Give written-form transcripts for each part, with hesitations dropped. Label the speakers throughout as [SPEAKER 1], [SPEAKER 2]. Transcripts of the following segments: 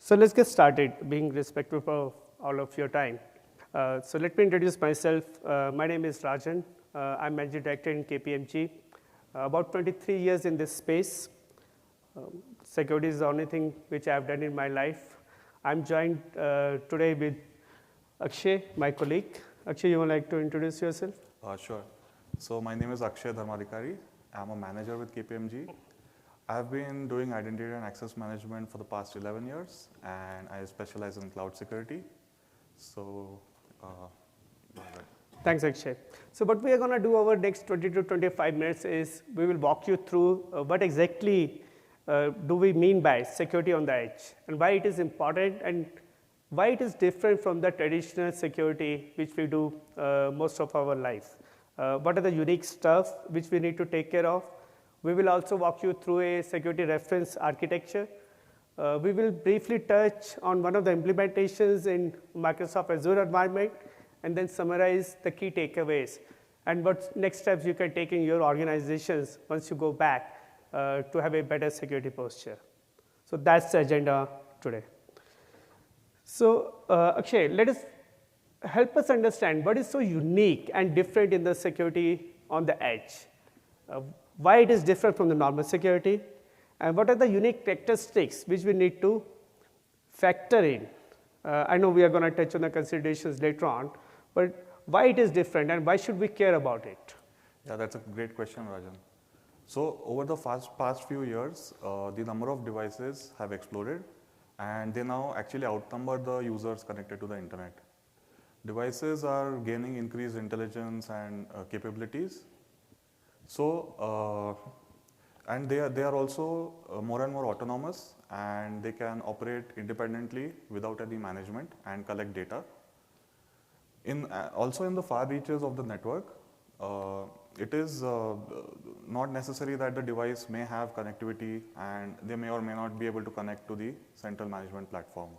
[SPEAKER 1] So let's get started, being respectful of all of your time. So let me introduce myself. My name is Rajan. I'm Managing Director in KPMG. About 23 years in this space. Security is the only thing which I've done in my life. I'm joined today with Akshay, my colleague. Akshay, you would like to introduce yourself?
[SPEAKER 2] Sure. So my name is Akshay Dharmadhikari. I'm a manager with KPMG. I've been doing identity and access management for the past 11 years, and I specialize in cloud security. So,
[SPEAKER 1] Thanks, Akshay. So what we are going to do over next 20 to 25 minutes is we will walk you through what exactly do we mean by security on the edge, and why it is important, and why it is different from the traditional security which we do most of our life. What are the unique stuff which we need to take care of? We will also walk you through a security reference architecture. We will briefly touch on one of the implementations in Microsoft Azure environment, and then summarize the key takeaways and what next steps you can take in your organizations once you go back to have a better security posture. So that's the agenda today. So Akshay, help us understand what is so unique and different in the security on the edge. Why it is different from the normal security, and what are the unique characteristics which we need to factor in. I know we are going to touch on the considerations later on, but why it is different and why should we care about it?
[SPEAKER 2] Yeah, that's a great question, Rajan. So over the past few years, the number of devices have exploded, and they now actually outnumber the users connected to the internet. Devices are gaining increased intelligence and capabilities. So, and they are also more and more autonomous, and they can operate independently without any management and collect data. Also in the far reaches of the network, it is not necessary that the device may have connectivity, and they may or may not be able to connect to the central management platform.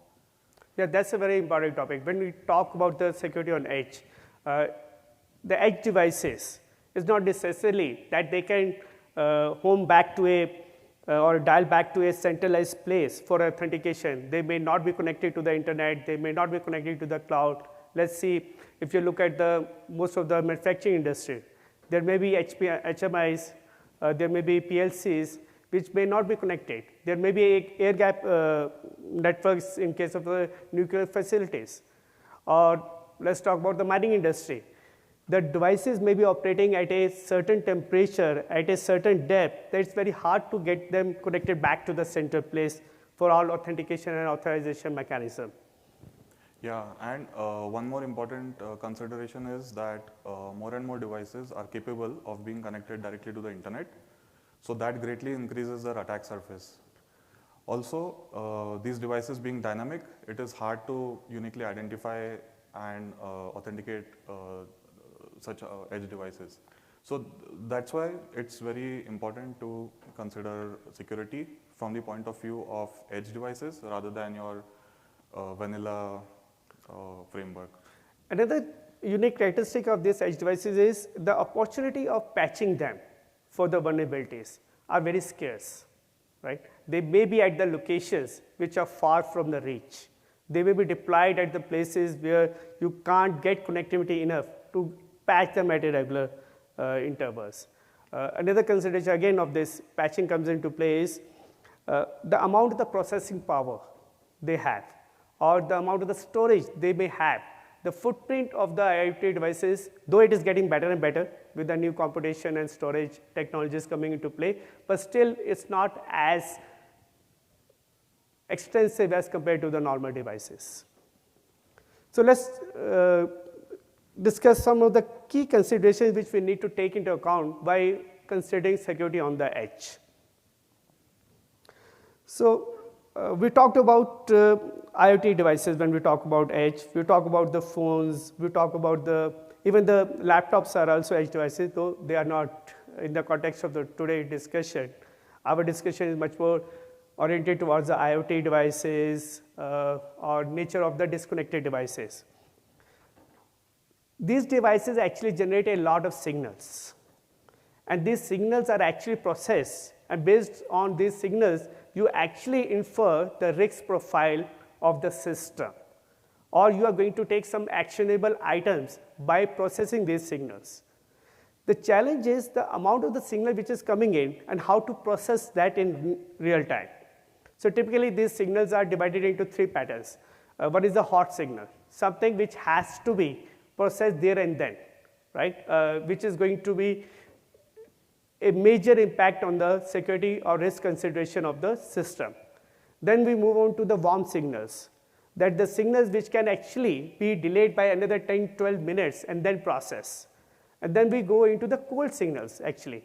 [SPEAKER 1] Yeah, that's a very important topic. When we talk about the security on edge, the edge devices, it's not necessarily that they can home back to or dial back to a centralized place for authentication. They may not be connected to the internet. They may not be connected to the cloud. Let's see, if you look at most of the manufacturing industry, there may be HMIs, there may be PLCs, which may not be connected. There may be air gap networks in case of the nuclear facilities. Or let's talk about the mining industry. The devices may be operating at a certain temperature, at a certain depth, that it's very hard to get them connected back to the center place for all authentication and authorization mechanism.
[SPEAKER 2] Yeah, and one more important consideration is that more and more devices are capable of being connected directly to the internet. So that greatly increases their attack surface. Also, these devices being dynamic, it is hard to uniquely identify and authenticate such edge devices. So that's why it's very important to consider security from the point of view of edge devices rather than your vanilla framework.
[SPEAKER 1] Another unique characteristic of these edge devices is the opportunity of patching them for the vulnerabilities are very scarce, right? They may be at the locations which are far from the reach. They may be deployed at the places where you can't get connectivity enough to patch them at irregular intervals. Another consideration again of this patching comes into play is the amount of the processing power they have, or the amount of the storage they may have. The footprint of the IoT devices, though it is getting better and better with the new computation and storage technologies coming into play, but still it's not as extensive as compared to the normal devices. So let's discuss some of the key considerations which we need to take into account while considering security on the edge. So we talked about IoT devices when we talk about edge. We talk about the phones. We talk about even the laptops are also edge devices, though they are not in the context of the today's discussion. Our discussion is much more oriented towards the IoT devices or nature of the disconnected devices. These devices actually generate a lot of signals, and these signals are actually processed, and based on these signals, you actually infer the risk profile of the system, or you are going to take some actionable items by processing these signals. The challenge is the amount of the signal which is coming in and how to process that in real time. So typically these signals are divided into 3 patterns. What is the hot signal? Something which has to be processed there and then, right? Which is going to be a major impact on the security or risk consideration of the system. Then we move on to the warm signals, that the signals which can actually be delayed by another 10, 12 minutes and then process. And then we go into the cold signals actually,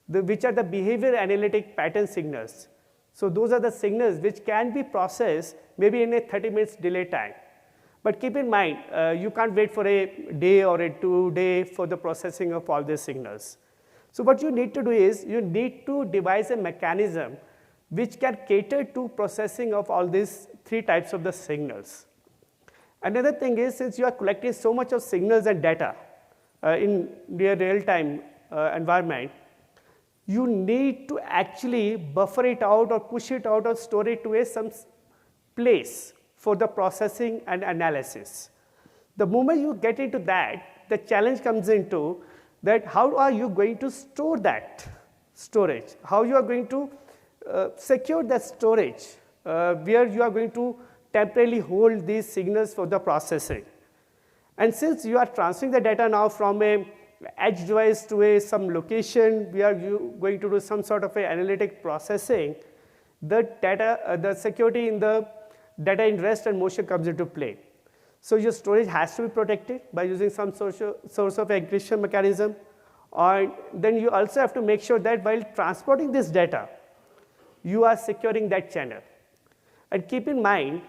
[SPEAKER 1] which are the behavior analytic pattern signals. So those are the signals which can be processed maybe in a 30 minutes delay time. But keep in mind, you can't wait for a day or a 2 day for the processing of all these signals. So what you need to do is, you need to devise a mechanism which can cater to processing of all these 3 types of the signals. Another thing is, since you are collecting so much of signals and data in the real-time environment, you need to actually buffer it out or push it out or store it to some place for the processing and analysis. The moment you get into that, the challenge comes into that how are you going to store that storage? How you are going to secure that storage where you are going to temporarily hold these signals for the processing. And since you are transferring the data now from a edge device to some location where you going to do some sort of a analytic processing, the data, the security in the data in rest and motion comes into play. So your storage has to be protected by using some source of encryption mechanism. And then you also have to make sure that while transporting this data, you are securing that channel. And keep in mind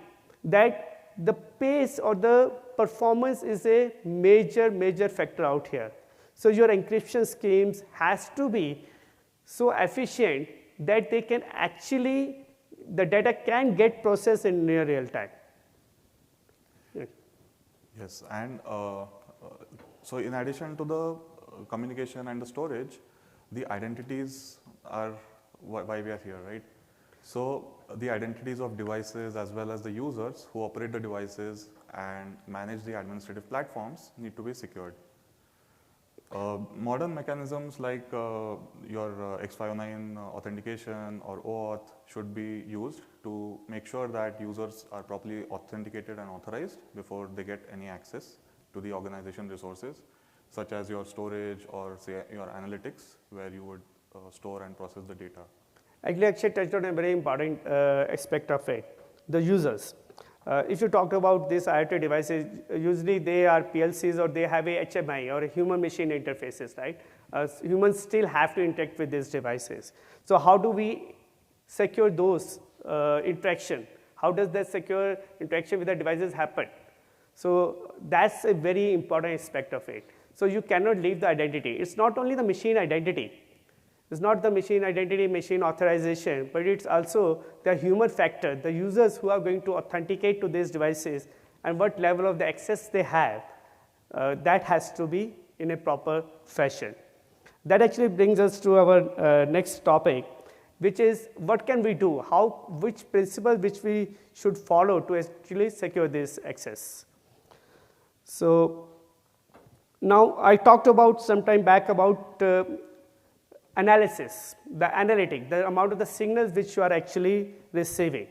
[SPEAKER 1] that the pace or the performance is a major factor out here. So your encryption schemes has to be so efficient that they can actually, the data can get processed in near real time. Yeah.
[SPEAKER 2] Yes, and so in addition to the communication and the storage, the identities are why we are here, right? So the identities of devices as well as the users who operate the devices and manage the administrative platforms need to be secured. Modern mechanisms like your X509 authentication or OAuth should be used to make sure that users are properly authenticated and authorized before they get any access to the organization resources, such as your storage or say your analytics, where you would store and process the data.
[SPEAKER 1] Actually, Akshay touched on a very important aspect of it, the users. If you talk about these IoT devices, usually they are PLCs or they have a HMI or a human machine interfaces, right? Humans still have to interact with these devices. So how do we secure those interaction? How does that secure interaction with the devices happen? So that's a very important aspect of it. So you cannot leave the identity. It's not only the machine identity. It's not the machine identity, machine authorization, but it's also the human factor, the users who are going to authenticate to these devices and what level of the access they have. That has to be in a proper fashion. That actually brings us to our next topic, which is what can we do? Which principle which we should follow to actually secure this access? So now I talked about some time back about analysis, the analytic, the amount of the signals which you are actually receiving.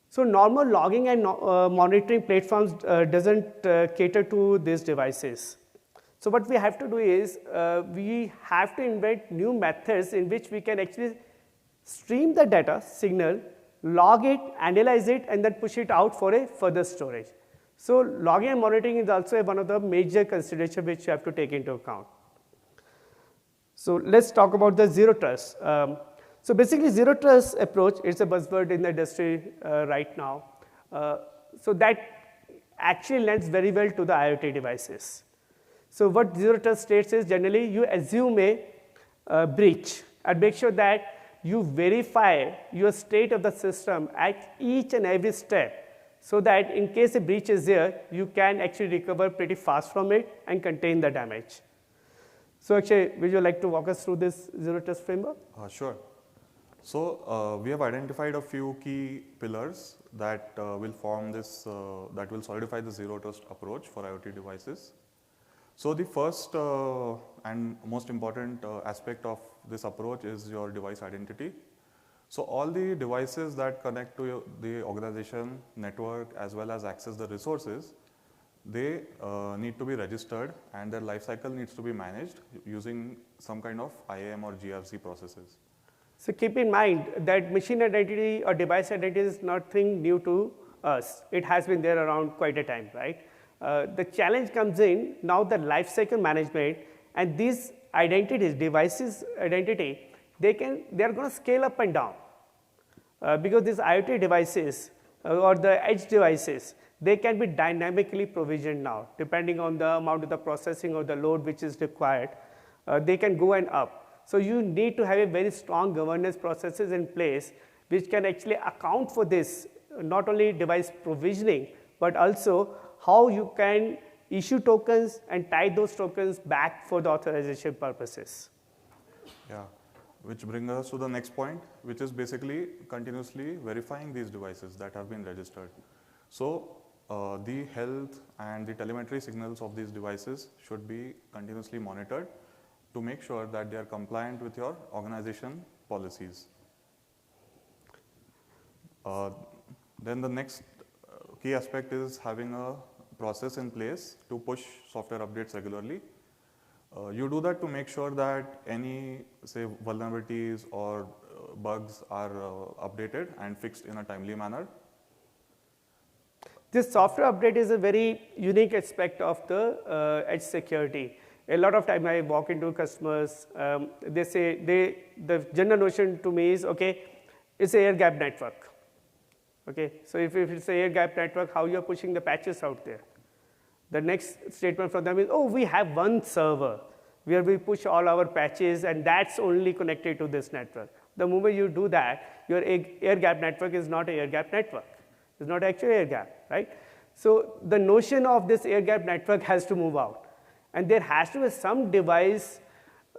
[SPEAKER 1] So normal logging and monitoring platforms doesn't cater to these devices. So what we have to do is we have to invent new methods in which we can actually stream the data signal, log it, analyze it, and then push it out for a further storage. So logging and monitoring is also one of the major considerations which you have to take into account. So let's talk about the zero trust. So basically zero trust approach is a buzzword in the industry right now. So that actually lends very well to the IoT devices. So what zero trust states is generally you assume a breach and make sure that you verify your state of the system at each and every step so that in case a breach is there, you can actually recover pretty fast from it and contain the damage. So Akshay, would you like to walk us through this zero trust framework?
[SPEAKER 2] Sure. So we have identified a few key pillars that will form this, that will solidify the zero trust approach for IoT devices. So the first and most important aspect of this approach is your device identity. So all the devices that connect to the organization network as well as access the resources, they need to be registered and their life cycle needs to be managed using some kind of IAM or GRC processes.
[SPEAKER 1] So keep in mind that machine identity or device identity is nothing new to us. It has been there around quite a time, right? The challenge comes in now the life cycle management, and these identities, devices identity, they are going to scale up and down because these IoT devices or the edge devices, they can be dynamically provisioned now depending on the amount of the processing or the load which is required. They can go and up. So you need to have a very strong governance processes in place which can actually account for this, not only device provisioning, but also how you can issue tokens and tie those tokens back for the authorization purposes.
[SPEAKER 2] Yeah, which brings us to the next point, which is basically continuously verifying these devices that have been registered. So the health and the telemetry signals of these devices should be continuously monitored to make sure that they are compliant with your organization policies. Then the next key aspect is having a process in place to push software updates regularly. You do that to make sure that any, say, vulnerabilities or bugs are updated and fixed in a timely manner.
[SPEAKER 1] This software update is a very unique aspect of the edge security. A lot of time I walk into customers, they say, the general notion to me is, okay, it's an air gap network. Okay, so if it's an air gap network, how you're pushing the patches out there? The next statement from them is, oh, we have one server where we push all our patches and that's only connected to this network. The moment you do that, your air gap network is not an air gap network. It's not actually air gap, right? So the notion of this air gap network has to move out. And there has to be some device,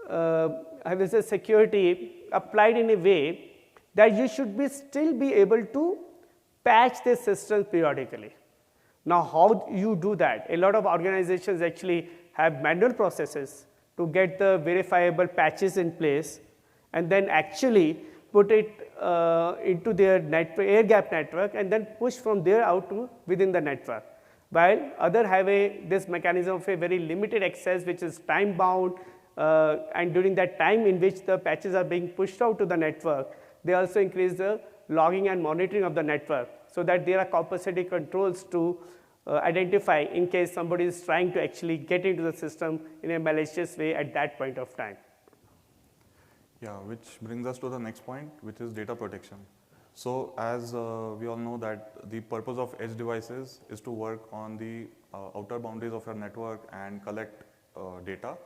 [SPEAKER 1] I will say security applied in a way that you should still be able to patch the systems periodically. Now, how you do that? A lot of organizations actually have manual processes to get the verifiable patches in place and then actually put it into their air gap network and then push from there out to within the network. While others have this mechanism of a very limited access which is time bound and during that time in which the patches are being pushed out to the network, they also increase the logging and monitoring of the network so that there are capacity controls to identify in case somebody is trying to actually get into the system in a malicious way at that point of time.
[SPEAKER 2] Yeah, which brings us to the next point, which is data protection. So as we all know that the purpose of edge devices is to work on the outer boundaries of your network and collect data,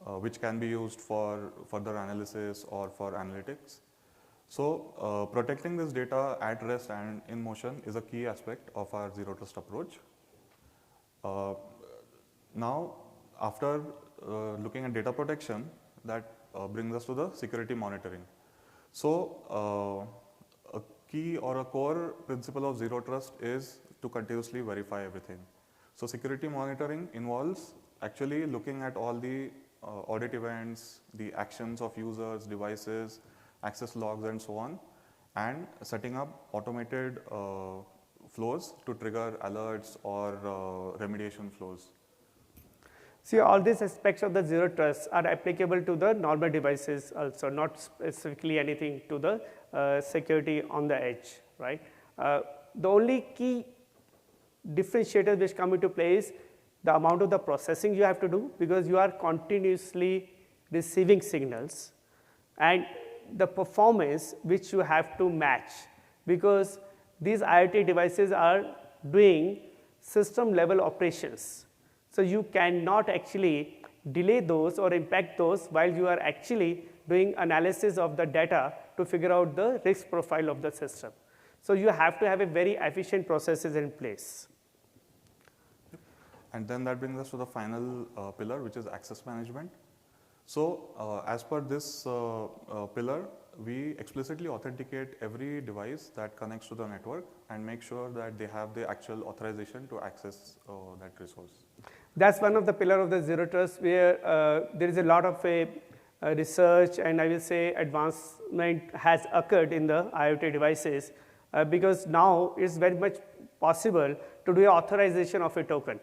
[SPEAKER 2] which can be used for further analysis or for analytics. So protecting this data at rest and in motion is a key aspect of our zero trust approach. Now, after looking at data protection, that brings us to the security monitoring. So a key or a core principle of zero trust is to continuously verify everything. So security monitoring involves actually looking at all the audit events, the actions of users, devices, access logs and so on, and setting up automated flows to trigger alerts or remediation flows.
[SPEAKER 1] See, all these aspects of the zero trust are applicable to the normal devices also, not specifically anything to the security on the edge, right? The only key differentiator which come into play is the amount of the processing you have to do because you are continuously receiving signals and the performance which you have to match because these IoT devices are doing system level operations. So you cannot actually delay those or impact those while you are actually doing analysis of the data to figure out the risk profile of the system. So you have to have a very efficient processes in place.
[SPEAKER 2] And then that brings us to the final pillar, which is access management. So as per this pillar, we explicitly authenticate every device that connects to the network and make sure that they have the actual authorization to access that resource.
[SPEAKER 1] That's one of the pillar of the zero trust where there is a lot of research and I will say advancement has occurred in the IoT devices because now it's very much possible to do authorization of a token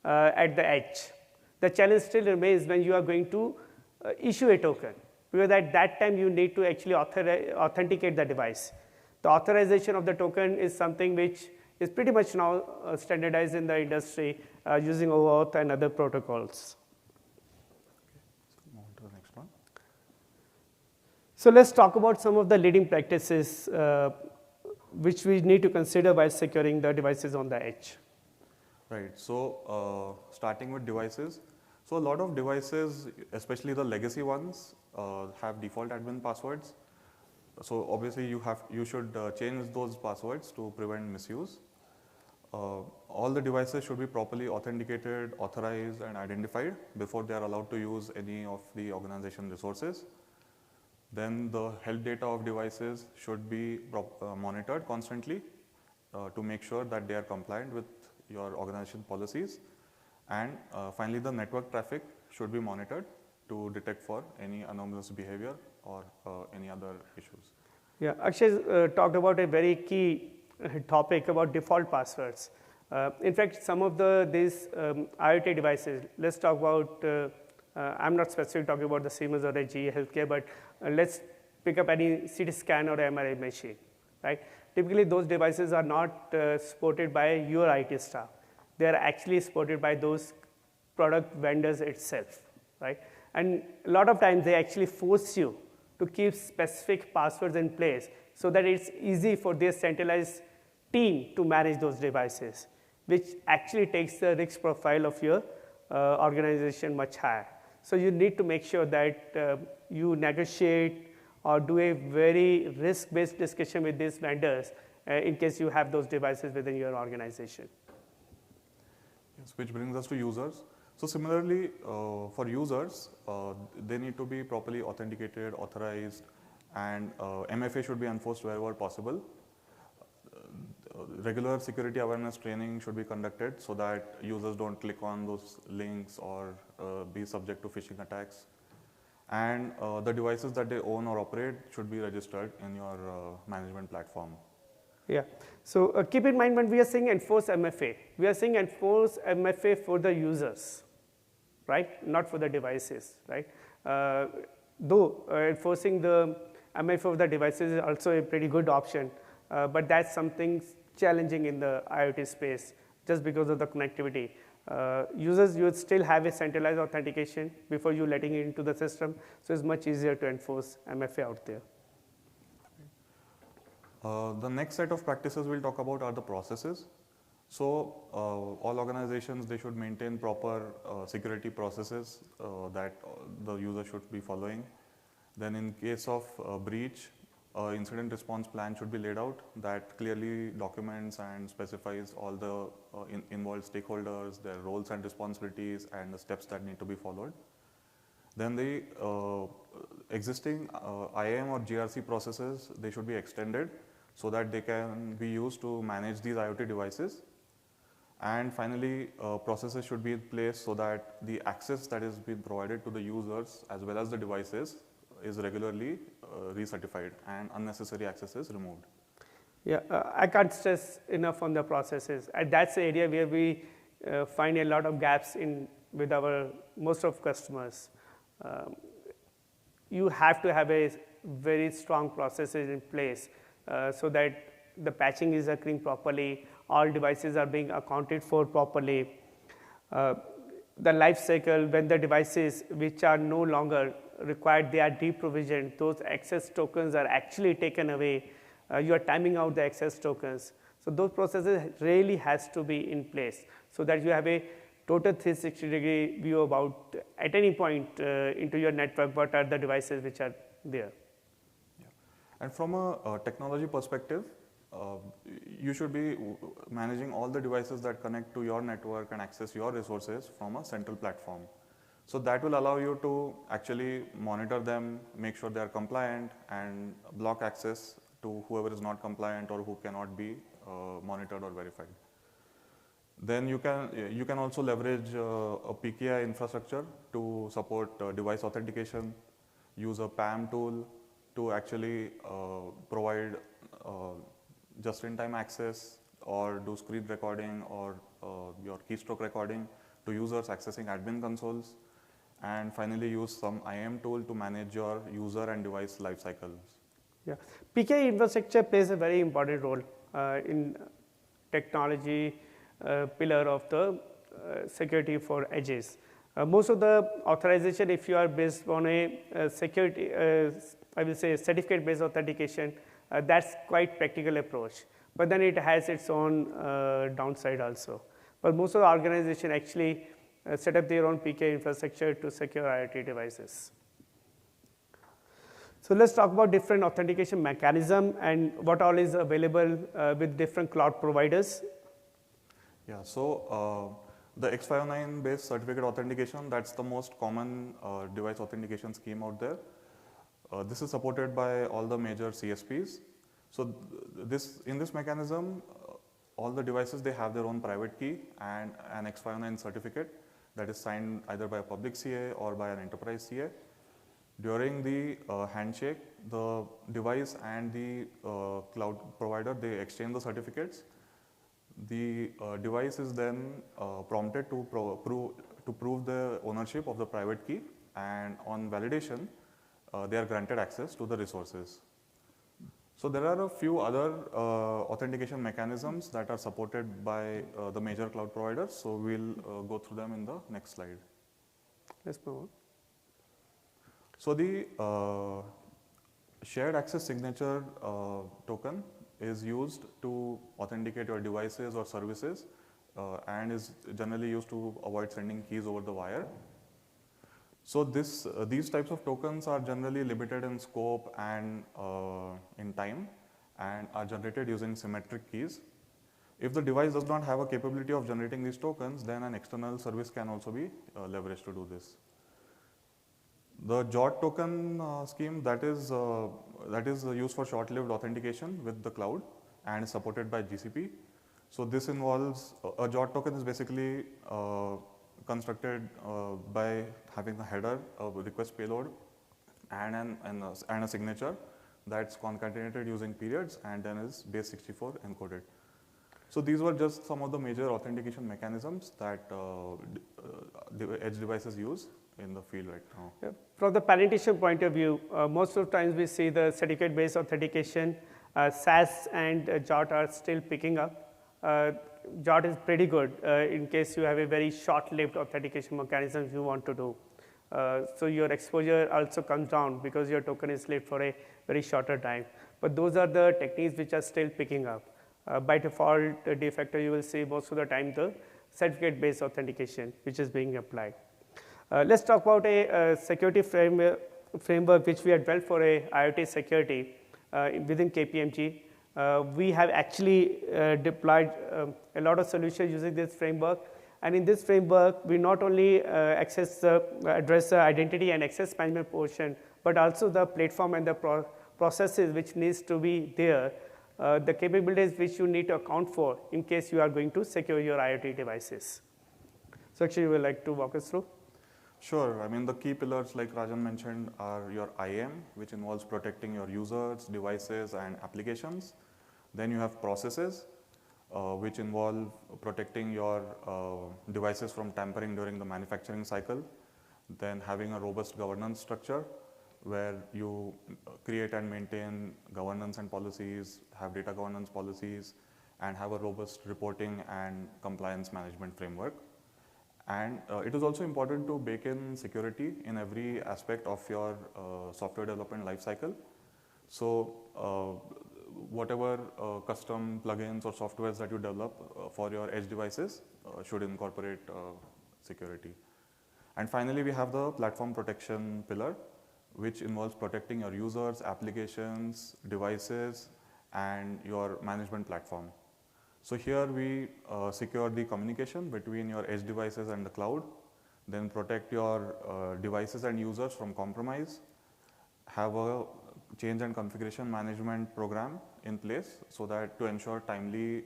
[SPEAKER 1] at the edge. The challenge still remains when you are going to issue a token, because at that time you need to actually authenticate the device. The authorization of the token is something which is pretty much now standardized in the industry using OAuth and other protocols.
[SPEAKER 2] So move on to the next one.
[SPEAKER 1] So let's talk about some of the leading practices which we need to consider while securing the devices on the edge.
[SPEAKER 2] Right. So starting with devices. So a lot of devices, especially the legacy ones, have default admin passwords. So obviously you should change those passwords to prevent misuse. All the devices should be properly authenticated, authorized and identified before they are allowed to use any of the organization resources. Then the health data of devices should be monitored constantly to make sure that they are compliant with your organization policies. And finally, the network traffic should be monitored to detect for any anomalous behavior or any other issues.
[SPEAKER 1] Yeah, Akshay talked about a very key topic about default passwords. In fact, some of these IoT devices, let's talk about, I'm not specifically talking about the Siemens or the GE Healthcare, but let's pick up any CT scan or MRI machine, right? Typically, those devices are not supported by your IT staff. They are actually supported by those product vendors itself, right? And a lot of times they actually force you to keep specific passwords in place so that it's easy for their centralized team to manage those devices, which actually takes the risk profile of your organization much higher. So you need to make sure that you negotiate or do a very risk-based discussion with these vendors in case you have those devices within your organization.
[SPEAKER 2] Yes, which brings us to users. So similarly, for users, they need to be properly authenticated, authorized, and MFA should be enforced wherever possible. Regular security awareness training should be conducted so that users don't click on those links or be subject to phishing attacks. And the devices that they own or operate should be registered in your management platform.
[SPEAKER 1] Yeah. So keep in mind when we are saying enforce MFA, we are saying enforce MFA for the users, right? Not for the devices, right? Though enforcing the MFA for the devices is also a pretty good option, but that's something challenging in the IoT space just because of the connectivity. Users, you would still have a centralized authentication before you letting it into the system, so it's much easier to enforce MFA out there.
[SPEAKER 2] The next set of practices we'll talk about are the processes. So all organizations, they should maintain proper security processes that the user should be following. Then in case of breach, incident response plan should be laid out that clearly documents and specifies all the involved stakeholders, their roles and responsibilities and the steps that need to be followed. Then the existing IAM or GRC processes, they should be extended so that they can be used to manage these IoT devices. And finally, processes should be in place so that the access that is being provided to the users as well as the devices is regularly recertified and unnecessary access is removed.
[SPEAKER 1] Yeah, I can't stress enough on the processes. And that's the area where we find a lot of gaps in with our most of customers. You have to have a very strong processes in place so that the patching is occurring properly, all devices are being accounted for properly. The life cycle, when the devices which are no longer required, they are deprovisioned, those access tokens are actually taken away, you are timing out the access tokens. So those processes really has to be in place so that you have a total 360-degree view about at any point into your network what are the devices which are there.
[SPEAKER 2] Yeah. And from a technology perspective, you should be managing all the devices that connect to your network and access your resources from a central platform. So that will allow you to actually monitor them, make sure they are compliant, and block access to whoever is not compliant or who cannot be monitored or verified. Then you can also leverage a PKI infrastructure to support device authentication, use a PAM tool to actually provide just-in-time access or do screen recording or your keystroke recording to users accessing admin consoles, and finally use some IAM tool to manage your user and device life cycles.
[SPEAKER 1] Yeah, PKI infrastructure plays a very important role in technology pillar of the security for edges. Most of the authorization, if you are based on a security, I will say certificate-based authentication, that's quite practical approach. But then it has its own downside also. But most of the organization actually set up their own PKI infrastructure to secure IoT devices. So let's talk about different authentication mechanism and what all is available with different cloud providers.
[SPEAKER 2] Yeah, so the X509 based certificate authentication, that's the most common device authentication scheme out there. This is supported by all the major CSPs. So in this mechanism, all the devices, they have their own private key and an X509 certificate that is signed either by a public CA or by an enterprise CA. During the handshake, the device and the cloud provider, they exchange the certificates. The device is then prompted to prove the ownership of the private key, and on validation, they are granted access to the resources. So there are a few other authentication mechanisms that are supported by the major cloud providers. So we'll go through them in the next slide.
[SPEAKER 1] Let's move on.
[SPEAKER 2] So the shared access signature token is used to authenticate your devices or services and is generally used to avoid sending keys over the wire. So these types of tokens are generally limited in scope and in time and are generated using symmetric keys. If the device does not have a capability of generating these tokens, then an external service can also be leveraged to do this. The JOT token scheme, that is used for short-lived authentication with the cloud and is supported by GCP. So this involves, a JOT token is basically constructed by having a header, a request payload, and a signature that's concatenated using periods and then is base 64 encoded. So these were just some of the major authentication mechanisms that edge devices use in the field right now.
[SPEAKER 1] Yeah. From the penetration point of view, most of the times we see the certificate-based authentication, SAS and JOT are still picking up. JOT is pretty good in case you have a very short-lived authentication mechanism you want to do. So your exposure also comes down because your token is lived for a very shorter time. But those are the techniques which are still picking up. By default, de facto, you will see most of the time the certificate-based authentication which is being applied. Let's talk about a security framework which we have built for a IoT security within KPMG. We have actually deployed a lot of solutions using this framework. And in this framework, we not only address the identity and access management portion, but also the platform and the processes which needs to be there, the capabilities which you need to account for in case you are going to secure your IoT devices. So actually, you would like to walk us through?
[SPEAKER 2] Sure. I mean, the key pillars, like Rajan mentioned, are your IAM, which involves protecting your users, devices, and applications. Then you have processes, which involve protecting your devices from tampering during the manufacturing cycle. Then having a robust governance structure, where you create and maintain governance and policies, have data governance policies, and have a robust reporting and compliance management framework. And it is also important to bake in security in every aspect of your software development lifecycle. So whatever custom plugins or softwares that you develop for your edge devices should incorporate security. And finally, we have the platform protection pillar, which involves protecting your users, applications, devices, and your management platform. So here we secure the communication between your edge devices and the cloud. then protect your devices and users from compromise, have a change and configuration management program in place so that to ensure timely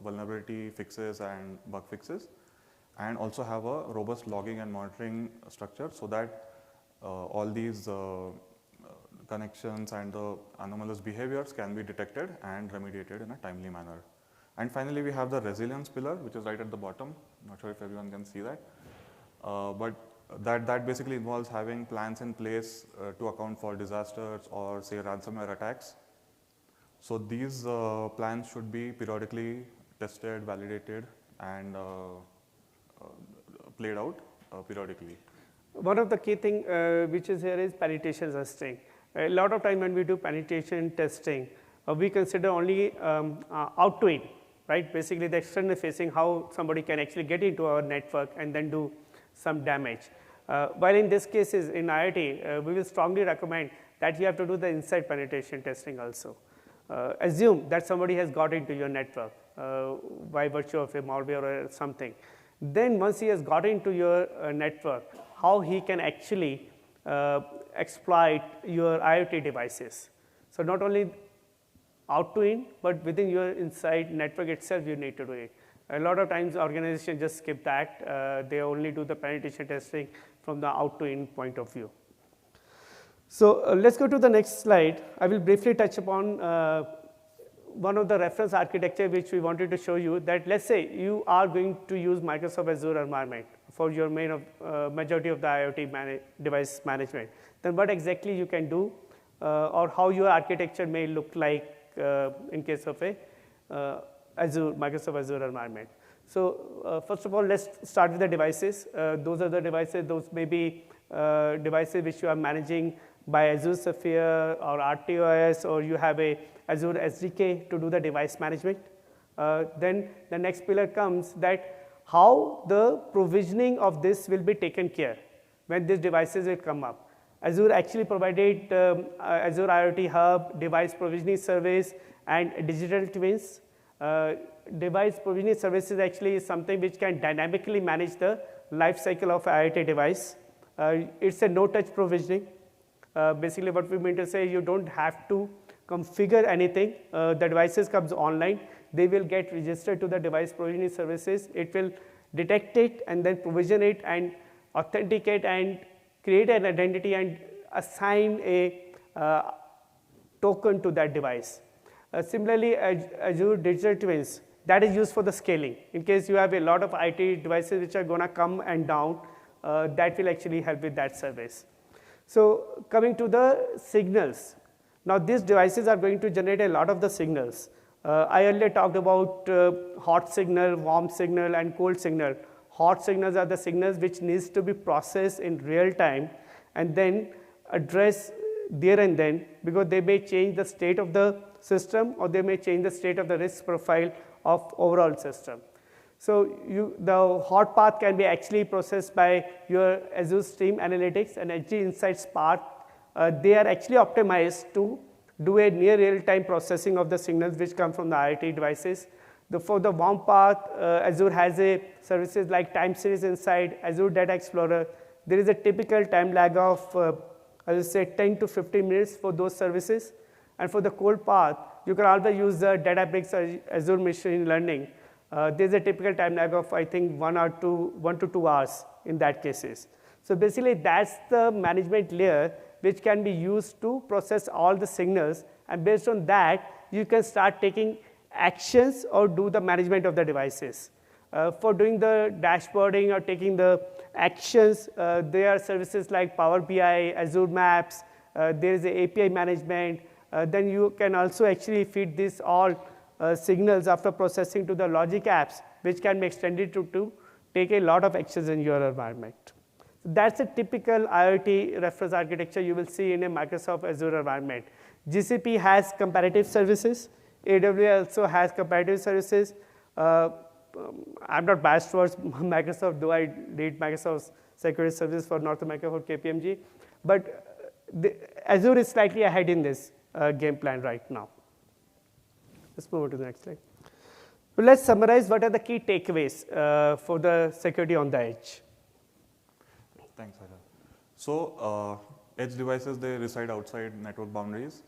[SPEAKER 2] vulnerability fixes and bug fixes, and also have a robust logging and monitoring structure so that all these connections and the anomalous behaviors can be detected and remediated in a timely manner. And finally, we have the resilience pillar, which is right at the bottom. Not sure if everyone can see that. But that basically involves having plans in place to account for disasters or say ransomware attacks. So these plans should be periodically tested, validated, and played out periodically.
[SPEAKER 1] One of the key thing which is here is penetration testing. A lot of time when we do penetration testing, we consider only out to in, right? Basically the external facing, how somebody can actually get into our network and then do some damage. While in this cases in IoT, we will strongly recommend that you have to do the inside penetration testing also. Assume that somebody has got into your network by virtue of a malware or something. Then once he has got into your network, how he can actually exploit your IoT devices. So not only out to in, but within your inside network itself you need to do it. A lot of times organizations just skip that. They only do the penetration testing from the out to in point of view. So let's go to the next slide. I will briefly touch upon one of the reference architecture which we wanted to show you, that let's say you are going to use Microsoft Azure environment for your majority of the IoT device management. Then what exactly you can do or how your architecture may look like in case of a Microsoft Azure environment. So first of all, let's start with the devices. Those are the devices, those may be devices which you are managing by Azure Sphere or RTOS, or you have a Azure SDK to do the device management. Then the next pillar comes that how the provisioning of this will be taken care when these devices will come up. Azure actually provided Azure IoT Hub, device provisioning service, and digital twins. Device provisioning services actually is something which can dynamically manage the life cycle of IoT device. It's a no-touch provisioning. Basically what we mean to say, you don't have to configure anything. The devices comes online. They will get registered to the device provisioning services. It will detect it and then provision it and authenticate and create an identity and assign a token to that device. Similarly, Azure Digital Twins, that is used for the scaling. In case you have a lot of IT devices which are going to come and down, that will actually help with that service. So coming to the signals. Now these devices are going to generate a lot of the signals. I earlier talked about hot signal, warm signal, and cold signal. Hot signals are the signals which needs to be processed in real time and then addressed there and then, because they may change the state of the system or they may change the state of the risk profile of overall system. So the hot path can be actually processed by your Azure Stream Analytics and HD Insights part. They are actually optimized to do a near real-time processing of the signals which come from the IoT devices. For the warm path, Azure has a services like time series inside Azure Data Explorer. There is a typical time lag of, I will say 10 to 15 minutes for those services. And for the cold path, you can always use the Databricks or Azure Machine Learning. There's a typical time lag of, I think, 1 to 2 hours in that cases. So basically, that's the management layer which can be used to process all the signals, and based on that, you can start taking actions or do the management of the devices. For doing the dashboarding or taking the actions, there are services like Power BI, Azure Maps, there is a API management. Then you can also actually feed these all signals after processing to the logic apps, which can be extended to take a lot of actions in your environment. So that's a typical IoT reference architecture you will see in a Microsoft Azure environment. GCP has comparative services. AWS also has comparative services. I'm not biased towards Microsoft, though I lead Microsoft's security service for North America for KPMG. But Azure is slightly ahead in this game plan right now. Let's move on to the next slide. So let's summarize what are the key takeaways for the security on the edge.
[SPEAKER 2] Thanks, Rajan. So, edge devices, they reside outside network boundaries.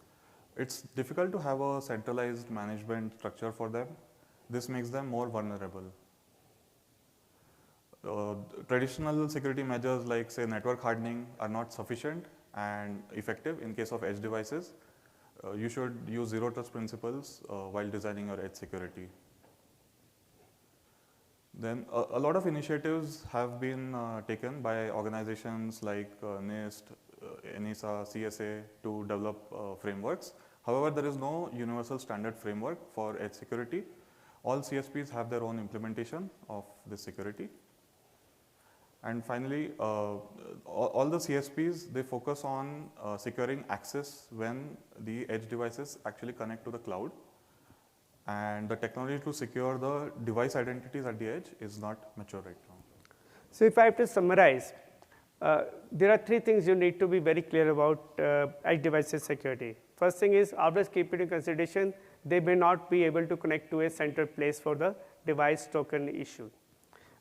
[SPEAKER 2] It's difficult to have a centralized management structure for them. This makes them more vulnerable. Traditional security measures like, say, network hardening are not sufficient and effective in case of edge devices. You should use zero trust principles while designing your edge security. Then a lot of initiatives have been taken by organizations like NIST, NISA, CSA to develop frameworks. However, there is no universal standard framework for edge security. All CSPs have their own implementation of this security. And finally, all the CSPs, they focus on securing access when the edge devices actually connect to the cloud. And the technology to secure the device identities at the edge is not mature right now.
[SPEAKER 1] So if I have to summarize, there are three things you need to be very clear about edge devices security. First thing is, always keep it in consideration, they may not be able to connect to a central place for the device token issue.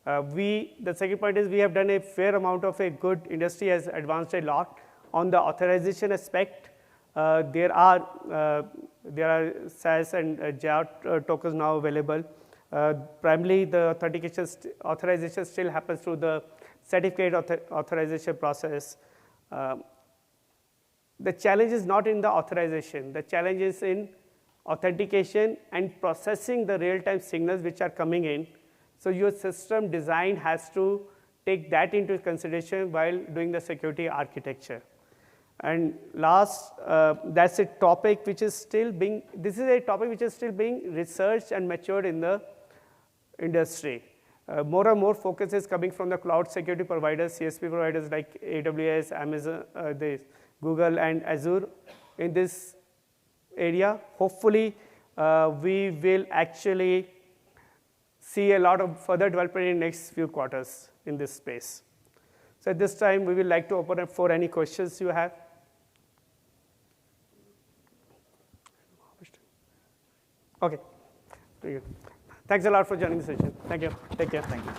[SPEAKER 1] The second point is, we have done a fair amount of a good, industry has advanced a lot on the authorization aspect. There are SAS and JAR tokens now available. Primarily, the authorization still happens through the certificate authorization process. The challenge is not in the authorization. The challenge is in authentication and processing the real-time signals which are coming in. So your system design has to take that into consideration while doing the security architecture. And last, that's a topic which is still being, researched and matured in the industry. More and more focus is coming from the cloud security providers, CSP providers like AWS, Amazon, Google and Azure in this area. Hopefully, we will actually see a lot of further development in the next few quarters in this space. So at this time, we would like to open up for any questions you have. Okay. Thanks a lot for joining the session. Thank you. Take care.
[SPEAKER 2] Thank you.